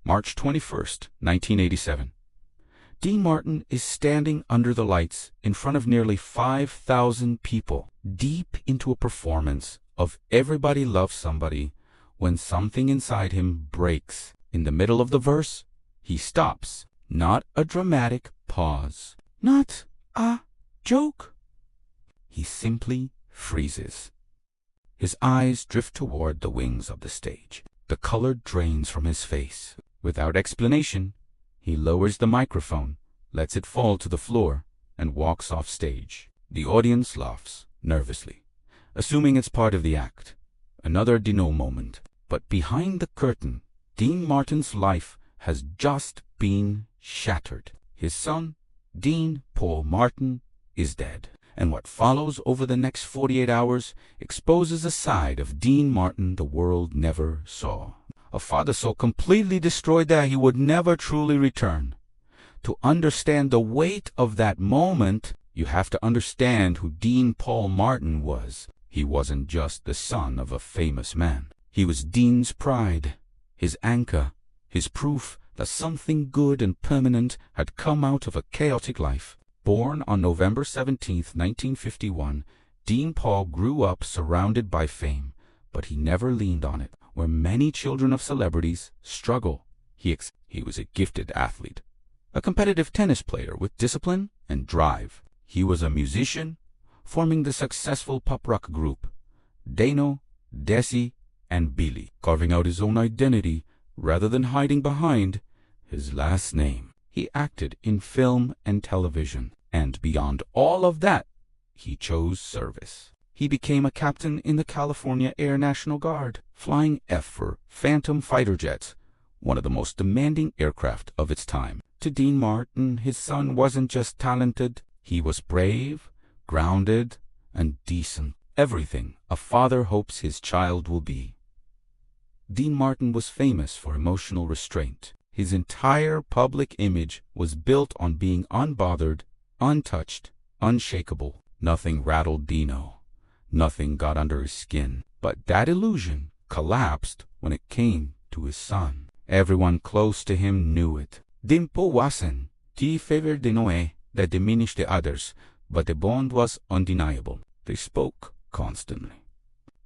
March 21st, 1987. Dean Martin is standing under the lights in front of nearly 5,000 people, deep into a performance of Everybody Loves Somebody, when something inside him breaks. In the middle of the verse, he stops. Not a dramatic pause. Not a joke. He simply freezes. His eyes drift toward the wings of the stage. The color drains from his face. Without explanation, he lowers the microphone, lets it fall to the floor, and walks off stage. The audience laughs nervously, assuming it's part of the act. Another Dino moment. But behind the curtain, Dean Martin's life has just been shattered. His son, Dean Paul Martin, is dead. And what follows over the next 48 hours exposes a side of Dean Martin the world never saw. A father so completely destroyed that he would never truly return. To understand the weight of that moment, you have to understand who Dean Paul Martin was. He wasn't just the son of a famous man. He was Dean's pride, his anchor, his proof that something good and permanent had come out of a chaotic life. Born on November 17, 1951, Dean Paul grew up surrounded by fame, but he never leaned on it. Where many children of celebrities struggle, he was a gifted athlete, a competitive tennis player with discipline and drive. He was a musician, forming the successful pop rock group Dano, Desi, and Billy, carving out his own identity rather than hiding behind his last name. He acted in film and television, and beyond all of that, he chose service. He became a captain in the California Air National Guard, flying F-4 Phantom fighter jets, one of the most demanding aircraft of its time. To Dean Martin, his son wasn't just talented, he was brave, grounded, and decent. Everything a father hopes his child will be. Dean Martin was famous for emotional restraint. His entire public image was built on being unbothered, untouched, unshakable. Nothing rattled Dino. Nothing got under his skin. But that illusion collapsed when it came to his son. Everyone close to him knew it. Dimpo wasn't. He favored Dinoe that diminished the others, but the bond was undeniable. They spoke constantly.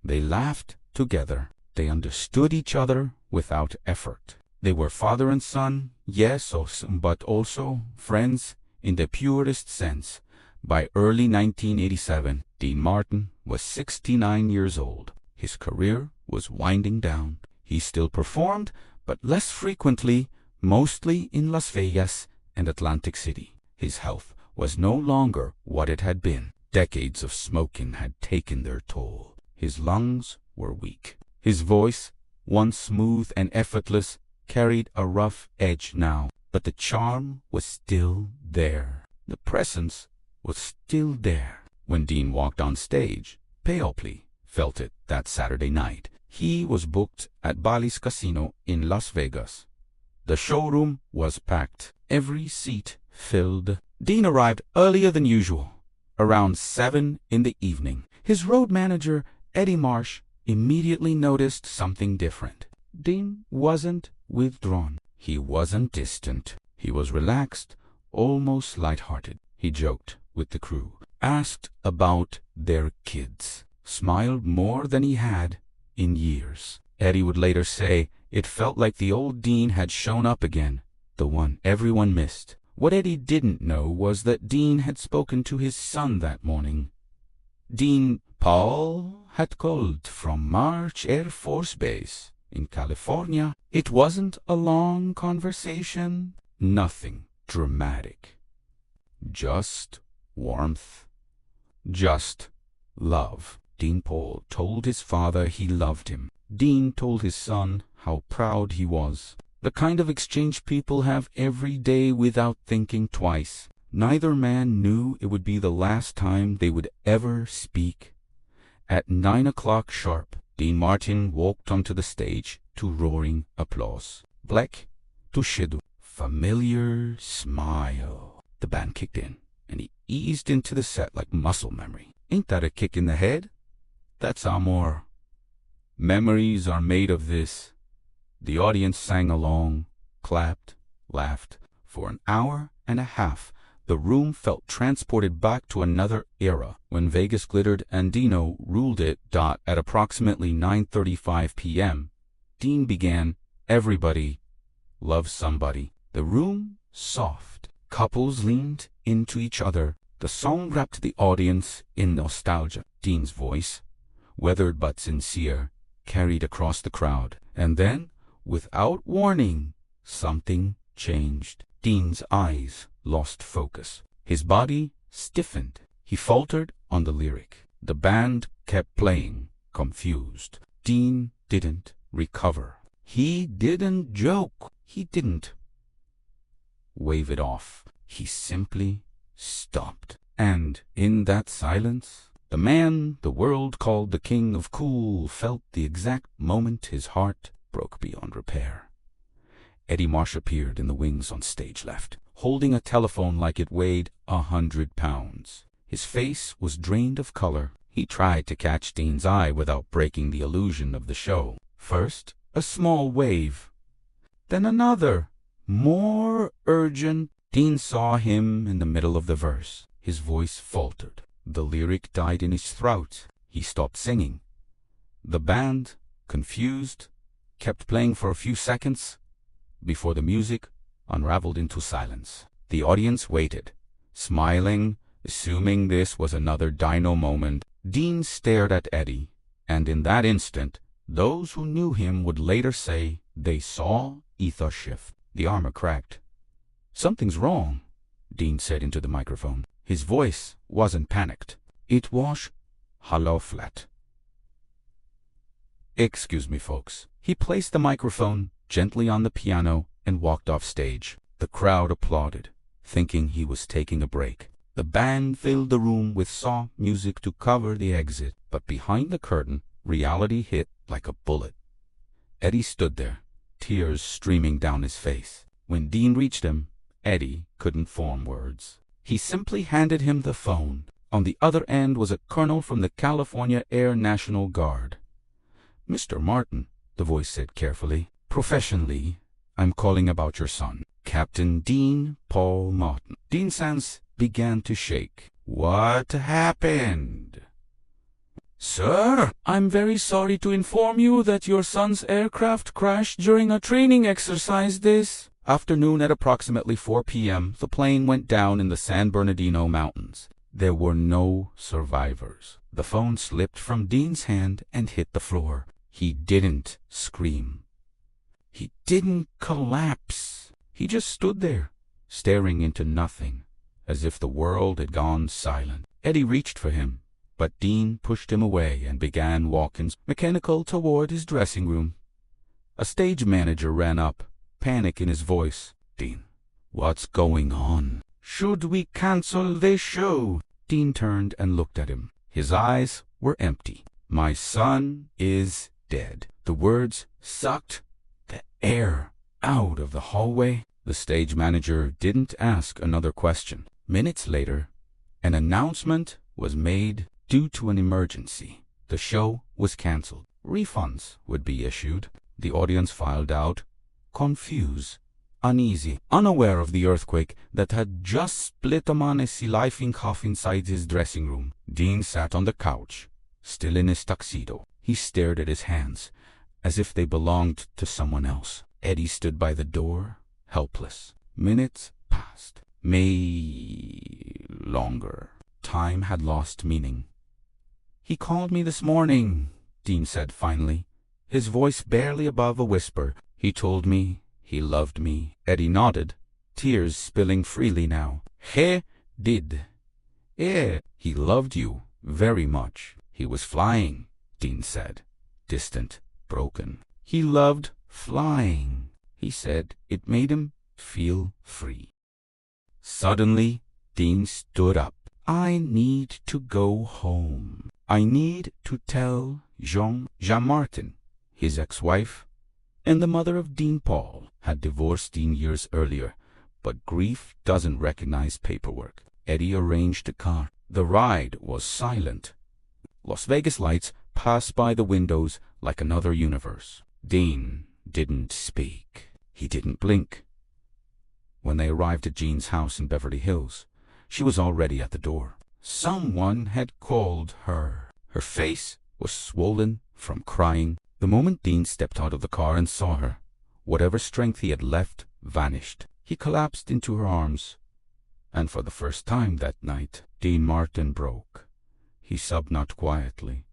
They laughed together. They understood each other without effort. They were father and son, yes, but also friends in the purest sense. By early 1987, Dean Martin was 69 years old. His career was winding down. He still performed, but less frequently, mostly in Las Vegas and Atlantic City. His health was no longer what it had been. Decades of smoking had taken their toll. His lungs were weak. His voice, once smooth and effortless, carried a rough edge now, but the charm was still there. The presence was still there. When Dean walked on stage, Payopley felt it that Saturday night. He was booked at Bally's Casino in Las Vegas. The showroom was packed, every seat filled. Dean arrived earlier than usual, around 7 in the evening. His road manager, Eddie Marsh, immediately noticed something different. Dean wasn't withdrawn. He wasn't distant. He was relaxed, almost lighthearted. He joked with the crew, asked about their kids, smiled more than he had in years. Eddie would later say it felt like the old Dean had shown up again, the one everyone missed. What Eddie didn't know was that Dean had spoken to his son that morning. Dean Paul had called from March Air Force Base in California. It wasn't a long conversation, nothing dramatic. Just warmth, just love. Dean Paul told his father he loved him. Dean told his son how proud he was. The kind of exchange people have every day without thinking twice. Neither man knew it would be the last time they would ever speak. At 9 o'clock sharp, Dean Martin walked onto the stage to roaring applause. Black to Shidu. Familiar smile. The band kicked in, and he eased into the set like muscle memory. Ain't that a kick in the head? That's amor. Memories are made of this. The audience sang along, clapped, laughed. For an hour and a half, the room felt transported back to another era when Vegas glittered and Dino ruled it. At approximately 9:35 p.m., Dean began "Everybody Loves Somebody." The room soft. Couples leaned into each other. The song wrapped the audience in nostalgia. Dean's voice, weathered but sincere, carried across the crowd. And then, without warning, something changed. Dean's eyes lost focus. His body stiffened. He faltered on the lyric. The band kept playing, confused. Dean didn't recover. He didn't joke. He didn't wave it off. He simply stopped. And in that silence, the man the world called the King of Cool felt the exact moment his heart broke beyond repair. Eddie Marsh appeared in the wings on stage left, holding a telephone like it weighed 100 pounds. His face was drained of color. He tried to catch Dean's eye without breaking the illusion of the show. First, a small wave. Then another, more urgent. Dean saw him in the middle of the verse. His voice faltered. The lyric died in his throat. He stopped singing. The band, confused, kept playing for a few seconds before the music unraveled into silence. The audience waited, smiling, assuming this was another Dino moment. Dean stared at Eddie, and in that instant, those who knew him would later say they saw ethos shift. The armor cracked. "Something's wrong," Dean said into the microphone. His voice wasn't panicked. It was hollow flat. "Excuse me, folks." He placed the microphone gently on the piano and walked off stage. The crowd applauded, thinking he was taking a break. The band filled the room with soft music to cover the exit, but behind the curtain, reality hit like a bullet. Eddie stood there, tears streaming down his face. When Dean reached him, Eddie couldn't form words. He simply handed him the phone. On the other end was a colonel from the California Air National Guard. "Mr. Martin," the voice said carefully, "professionally, I'm calling about your son, Captain Dean Paul Martin." Dean's hands began to shake. "What happened?" "Sir, I'm very sorry to inform you that your son's aircraft crashed during a training exercise this afternoon at approximately 4 p.m. The plane went down in the San Bernardino Mountains. There were no survivors." The phone slipped from Dean's hand and hit the floor. He didn't scream. He didn't collapse. He just stood there, staring into nothing, as if the world had gone silent. Eddie reached for him, but Dean pushed him away and began walking mechanical toward his dressing room. A stage manager ran up, panic in his voice. "Dean, what's going on? Should we cancel this show?" Dean turned and looked at him. His eyes were empty. "My son is dead." The words sucked the air out of the hallway. The stage manager didn't ask another question. Minutes later, an announcement was made. Due to an emergency, the show was canceled. Refunds would be issued. The audience filed out, confused, uneasy, unaware of the earthquake that had just split a man's life in half inside his dressing room. Dean sat on the couch, still in his tuxedo. He stared at his hands, as if they belonged to someone else. Eddie stood by the door, helpless. Minutes passed. Longer. Time had lost meaning. "He called me this morning," Dean said finally, his voice barely above a whisper. "He told me he loved me." Eddie nodded, tears spilling freely now. "He did. He loved you very much." "He was flying," Dean said, distant, broken. "He loved flying," he said. "It made him feel free." Suddenly, Dean stood up. "I need to go home. I need to tell Jean Martin." His ex-wife and the mother of Dean Paul had divorced Dean years earlier, but grief doesn't recognize paperwork. Eddie arranged a car. The ride was silent. Las Vegas lights passed by the windows like another universe. Dean didn't speak. He didn't blink. When they arrived at Jean's house in Beverly Hills, she was already at the door. Someone had called her. Her face was swollen from crying. The moment Dean stepped out of the car and saw her, whatever strength he had left vanished. He collapsed into her arms, and for the first time that night, Dean Martin broke. He sobbed not quietly,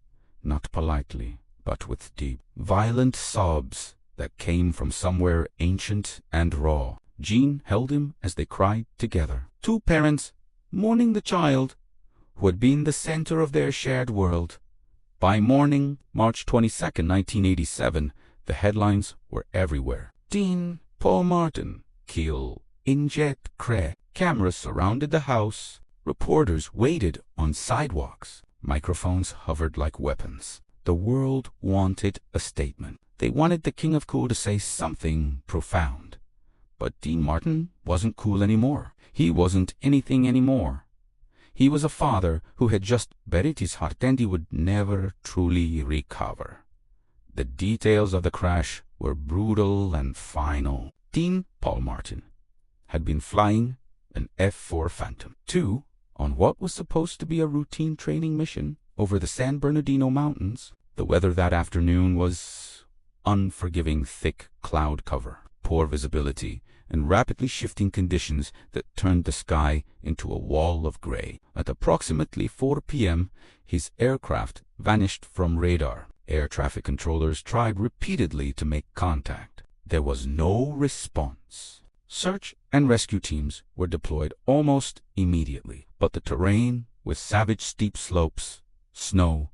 not politely, but with deep, violent sobs that came from somewhere ancient and raw. Jean held him as they cried together. Two parents mourning the child who had been the center of their shared world. By morning, March 22, 1987, the headlines were everywhere. Dean Paul Martin, killed in jet crash. Cameras surrounded the house. Reporters waited on sidewalks. Microphones hovered like weapons. The world wanted a statement. They wanted the King of Cool to say something profound. But Dean Martin wasn't cool anymore. He wasn't anything anymore. He was a father who had just buried his heart and he would never truly recover. The details of the crash were brutal and final. Dean Paul Martin had been flying an F-4 Phantom II on what was supposed to be a routine training mission over the San Bernardino Mountains. The weather that afternoon was unforgiving, thick cloud cover, poor visibility, and rapidly shifting conditions that turned the sky into a wall of gray. At approximately 4 p.m., his aircraft vanished from radar. Air traffic controllers tried repeatedly to make contact. There was no response. Search and rescue teams were deployed almost immediately, but the terrain, with savage steep slopes, snow,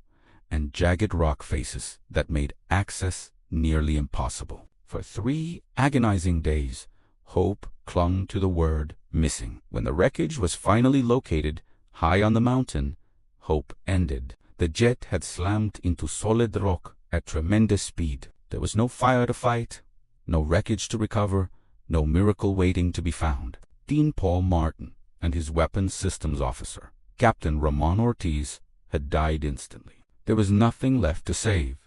and jagged rock faces that made access nearly impossible. For 3 agonizing days, hope clung to the word missing. When the wreckage was finally located high on the mountain, hope ended. The jet had slammed into solid rock at tremendous speed. There was no fire to fight, no wreckage to recover, no miracle waiting to be found. Dean Paul Martin and his weapons systems officer, Captain Ramon Ortiz, had died instantly. There was nothing left to save.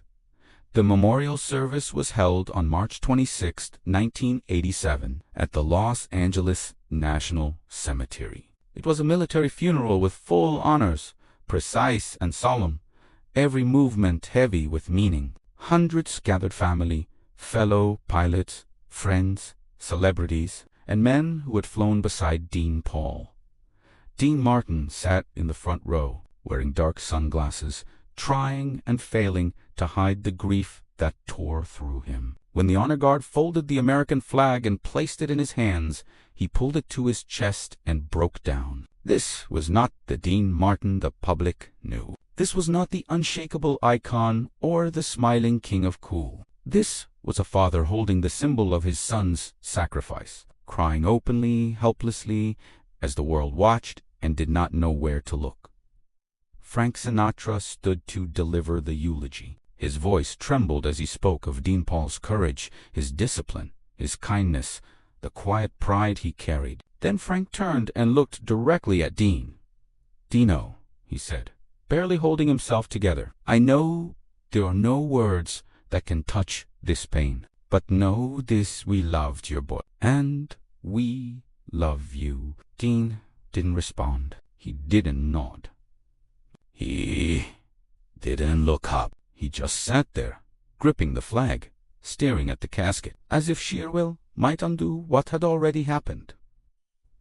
The memorial service was held on March 26, 1987, at the Los Angeles National Cemetery. It was a military funeral with full honors, precise and solemn, every movement heavy with meaning. Hundreds gathered: family, fellow pilots, friends, celebrities, and men who had flown beside Dean Paul. Dean Martin sat in the front row, wearing dark sunglasses, trying and failing to hide the grief that tore through him. When the honor guard folded the American flag and placed it in his hands, he pulled it to his chest and broke down. This was not the Dean Martin the public knew. This was not the unshakable icon or the smiling King of Cool. This was a father holding the symbol of his son's sacrifice, crying openly, helplessly, as the world watched and did not know where to look. Frank Sinatra stood to deliver the eulogy. His voice trembled as he spoke of Dean Paul's courage, his discipline, his kindness, the quiet pride he carried. Then Frank turned and looked directly at Dean. "Dino," he said, barely holding himself together, "I know there are no words that can touch this pain, but know this: we loved your boy, and we love you." Dean didn't respond. He didn't nod. He didn't look up. He just sat there, gripping the flag, staring at the casket, as if sheer will might undo what had already happened.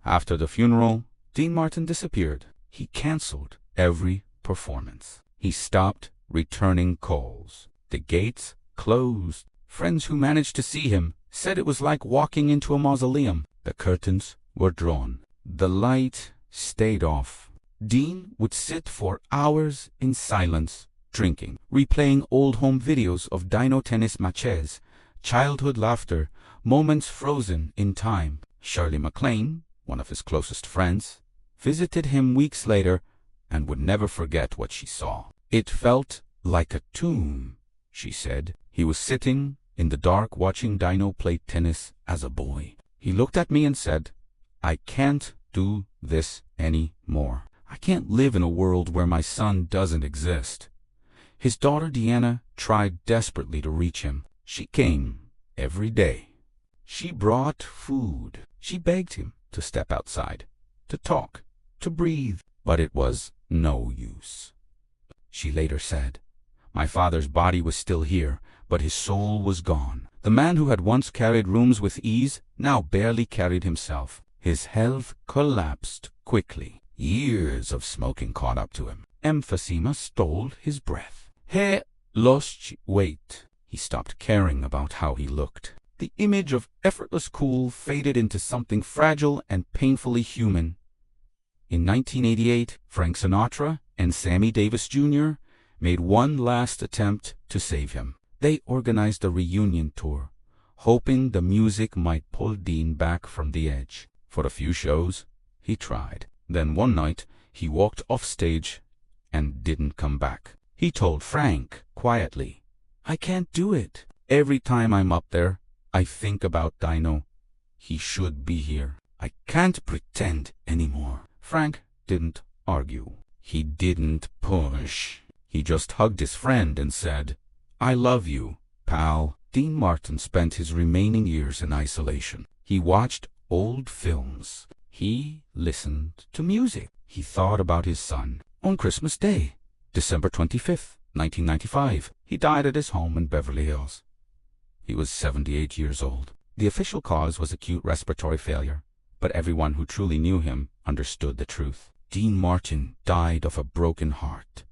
After the funeral, Dean Martin disappeared. He canceled every performance. He stopped returning calls. The gates closed. Friends who managed to see him said it was like walking into a mausoleum. The curtains were drawn. The light stayed off. Dean would sit for hours in silence, drinking, replaying old home videos of Dino tennis matches, childhood laughter, moments frozen in time. Shirley MacLaine, one of his closest friends, visited him weeks later and would never forget what she saw. "It felt like a tomb," she said. "He was sitting in the dark watching Dino play tennis as a boy. He looked at me and said, 'I can't do this anymore. I can't live in a world where my son doesn't exist.'" His daughter Deanna tried desperately to reach him. She came every day, She brought food. She begged him to step outside, to talk, to breathe, but it was no use. She later said, "My father's body was still here, but his soul was gone. The man who had once carried rooms with ease now barely carried himself. His health collapsed quickly. Years of smoking caught up to him. Emphysema stole his breath. He lost weight. He stopped caring about how he looked. The image of effortless cool faded into something fragile and painfully human." In 1988, Frank Sinatra and Sammy Davis Jr. made one last attempt to save him. They organized a reunion tour, hoping the music might pull Dean back from the edge. For a few shows, he tried. Then one night, he walked off stage and didn't come back. He told Frank quietly, "I can't do it. Every time I'm up there, I think about Dino. He should be here. I can't pretend anymore." Frank didn't argue. He didn't push. He just hugged his friend and said, "I love you, pal." Dean Martin spent his remaining years in isolation. He watched old films. He listened to music. He thought about his son. On Christmas Day, December 25th, 1995, he died at his home in Beverly Hills. He was 78 years old. The official cause was acute respiratory failure, but everyone who truly knew him understood the truth. Dean Martin died of a broken heart.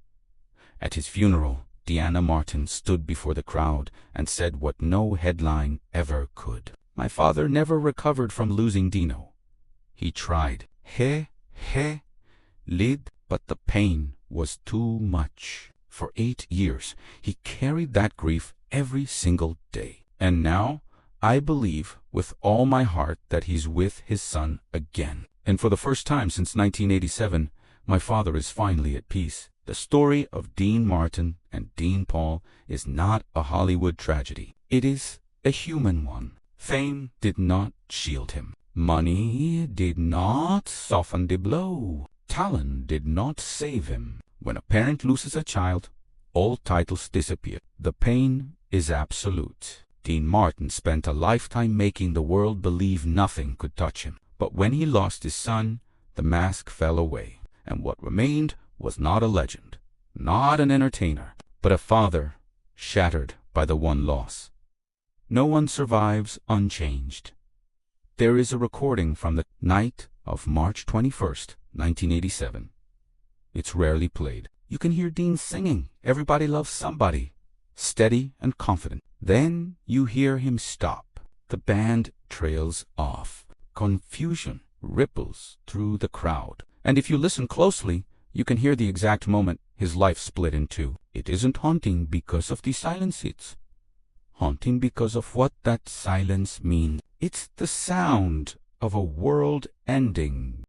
At his funeral, Deanna Martin stood before the crowd and said what no headline ever could. "My father never recovered from losing Dino. He tried. He lived, but the pain was too much." For 8 years, he carried that grief every single day. And now, I believe with all my heart that he's with his son again. And for the first time since 1987, my father is finally at peace. The story of Dean Martin and Dean Paul is not a Hollywood tragedy. It is a human one. Fame did not shield him. Money did not soften the blow. Talent did not save him. When a parent loses a child, all titles disappear. The pain is absolute. Dean Martin spent a lifetime making the world believe nothing could touch him. But when he lost his son, the mask fell away, and what remained was not a legend, not an entertainer, but a father shattered by the one loss. No one survives unchanged. There is a recording from the night of March 21st, 1987. It's rarely played. You can hear Dean singing "Everybody Loves Somebody," steady and confident. Then you hear him stop. The band trails off. Confusion ripples through the crowd. And if you listen closely, you can hear the exact moment his life split in two. It isn't haunting because of the silence, it's haunting because of what that silence means. It's the sound of a world ending.